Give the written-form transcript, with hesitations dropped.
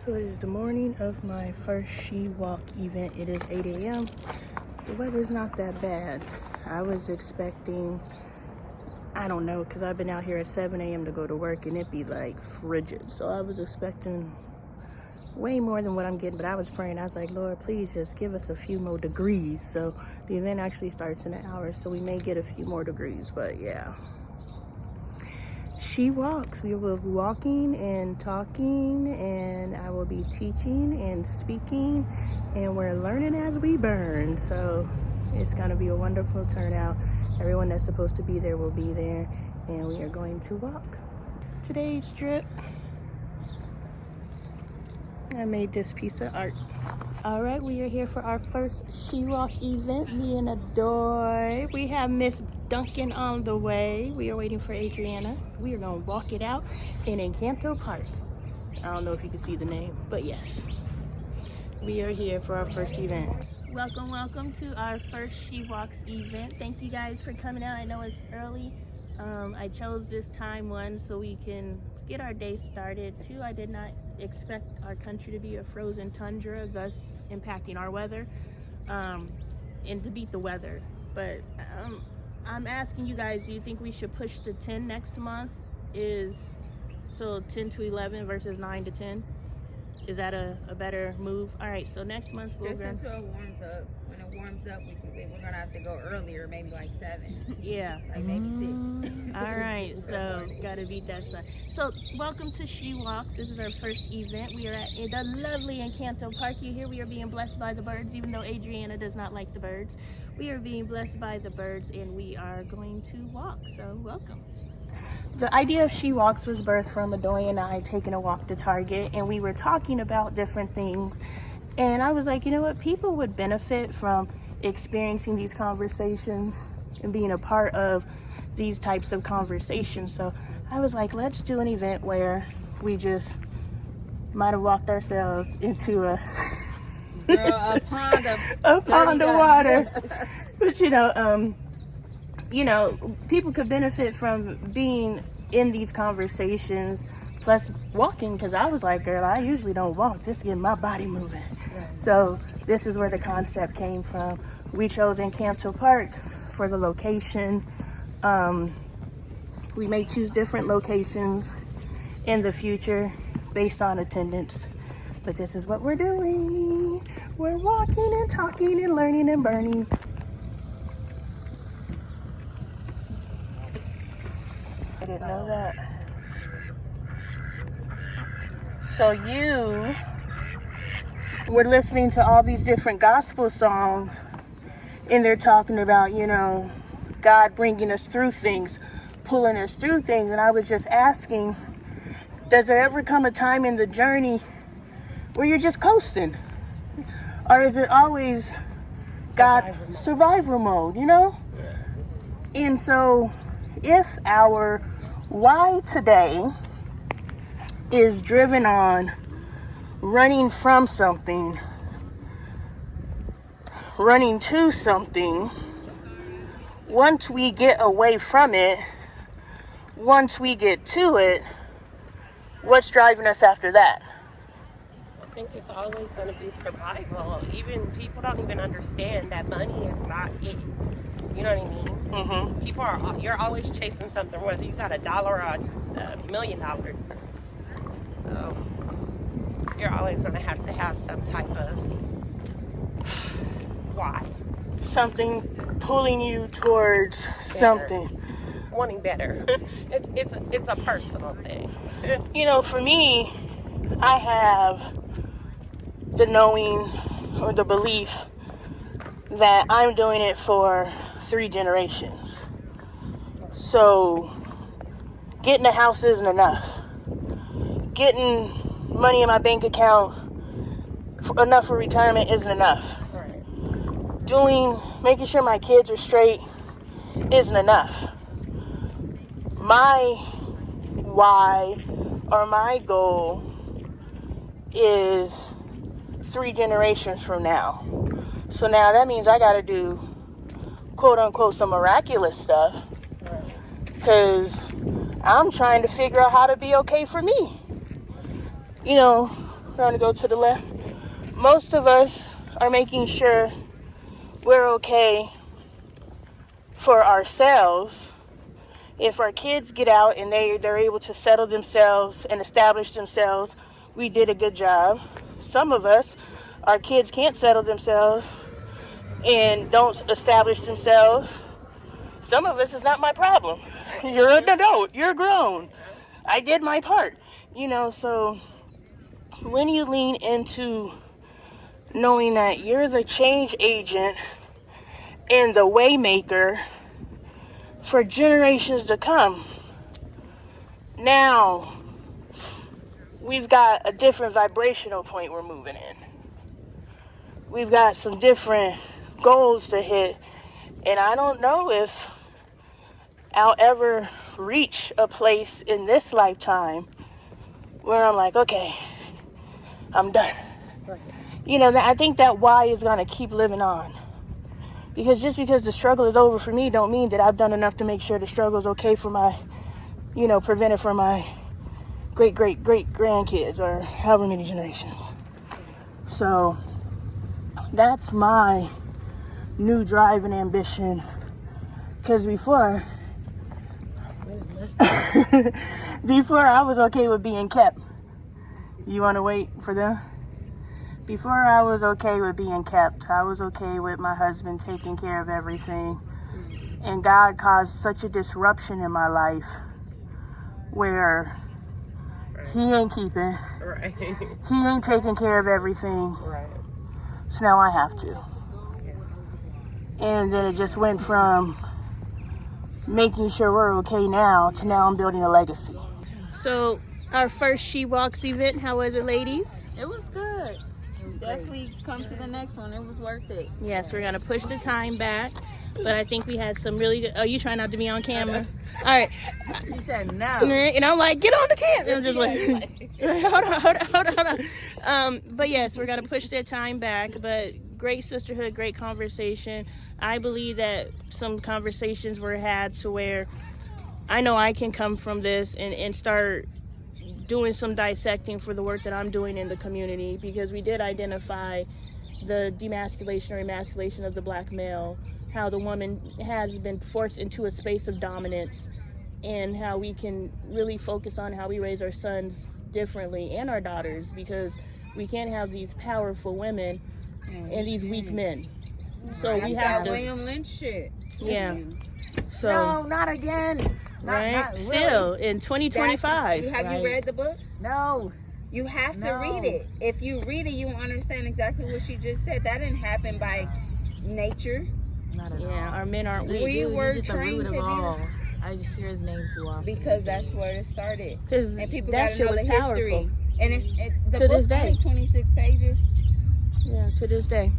So it is the morning of my first She Walk event. It is 8 a.m. The weather's not that bad. I was expecting, I don't know, because I've been out here at 7 a.m. to go to work and it'd be like frigid. So I was expecting way more than what I'm getting, but I was praying. I was like, Lord, please just give us a few more degrees. So the event actually starts in an hour, so we may get a few more degrees, but yeah. She walks. We will be walking and talking, and I will be teaching and speaking, and we're learning as we burn. So it's going to be a wonderful turnout. Everyone that's supposed to be there will be there, and we are going to walk. Today's trip, I made this piece of art. All right, we are here for our first She Walk event, me and Adoy. We have Miss Duncan on the way. We are waiting for Adriana. We are gonna walk it out in Encanto Park. I don't know if you can see the name, but yes. We are here for our first event. Welcome to our first She Walks event. Thank you guys for coming out. I know it's early. I chose this time, one, so we can get our day started. Two, I did not expect our country to be a frozen tundra, thus impacting our weather, and to beat the weather. But I'm asking you guys, do you think we should push to 10 next month? So 10 to 11 versus 9 to 10? Is that a better move? All right, so next month we'll go until it warms up. When it warms up, we're gonna have to go earlier, maybe like 7. Yeah, like maybe 6. All right, so gotta beat that sun. So welcome to She Walks. This is our first event. We are at the lovely Encanto Park. You hear we are being blessed by the birds, even though Adriana does not like the birds. We are being blessed by the birds, and we are going to walk. So welcome. The idea of She Walks was birthed from Adoy and I taking a walk to Target, and we were talking about different things. And I was like, you know what? People would benefit from experiencing these conversations and being a part of these types of conversations. So I was like, let's do an event where we just might have walked ourselves into a pond of water. But you know, people could benefit from being in these conversations, plus walking, because I was like, girl, I usually don't walk, just to get my body moving. Right. So this is where the concept came from. We chose Encanto Park for the location. We may choose different locations in the future based on attendance, but this is what we're doing. We're walking and talking and learning and burning. I didn't know that. So you were listening to all these different gospel songs, and they're talking about, you know, God bringing us through things, pulling us through things. And I was just asking, does there ever come a time in the journey where you're just coasting? Or is it always God survival mode, you know? And so if our why today is driven on running from something, running to something, once we get away from it, once we get to it, what's driving us after that? I think it's always going to be survival. Even people don't even understand that money is not it. You know what I mean? Mm-hmm. You're always chasing something, whether you got $1 or $1 million. So you're always going to have some type of why. Something pulling you towards something. Wanting better. It's a personal thing. You know, for me, I have the knowing or the belief that I'm doing it for 3 generations. So getting a house isn't enough. Getting money in my bank account enough for retirement isn't enough. Making sure my kids are straight isn't enough. My why or my goal is 3 generations from now. So now that means I gotta do quote unquote some miraculous stuff, because I'm trying to figure out how to be okay for me. You know, Trying to go to the left. Most of us are making sure we're okay for ourselves. If our kids get out and they're able to settle themselves and establish themselves, we did a good job. Some of us, our kids can't settle themselves and don't establish themselves. Some of us, is not my problem. You're an adult. You're grown. I did my part. So when you lean into knowing that you're the change agent and the waymaker for generations to come, now we've got a different vibrational point we're moving in. We've got some different goals to hit, and I don't know if I'll ever reach a place in this lifetime where I'm like, okay, I'm done. I think that why is going to keep living on. Because just because the struggle is over for me don't mean that I've done enough to make sure the struggle is okay for my, prevent it for my great grandkids or however many generations. So that's my new drive and ambition. Because before I was okay with being kept. You want to wait for them? Before I was okay with being kept. I was okay with my husband taking care of everything. And God caused such a disruption in my life where he ain't keeping. Right. He ain't taking care of everything. Right. So now I have to. And then it just went from making sure we're okay now to now I'm building a legacy. So our first She Walks event, how was it, ladies? It was good. Definitely come to the next one. It was worth it. Yes, we're going to push the time back. But I think we had some really good... Oh, you trying not to be on camera? All right. She said no. And I'm like, get on the camera. I'm just like, hold on. But yes, we're going to push that time back. But great sisterhood, great conversation. I believe that some conversations were had to where I know I can come from this and start doing some dissecting for the work that I'm doing in the community, because we did identify the demasculation or emasculation of the black male, how the woman has been forced into a space of dominance, and how we can really focus on how we raise our sons differently and our daughters, because we can't have these powerful women and these weak men. So we have to. William Lynch shit. Yeah. So No, not again. Not Still really. in 2025. Have you read the book? No. You have to No. read it. If you read it, you will understand exactly what she just said. That didn't happen by nature. Not at all. Yeah, our men aren't weak. We were He's just the trained root to of do all. I just hear his name too often. because that's where it started. Because And people that got to shit know was the history. powerful. And the To book's this day. only 26 pages. Yeah, to this day.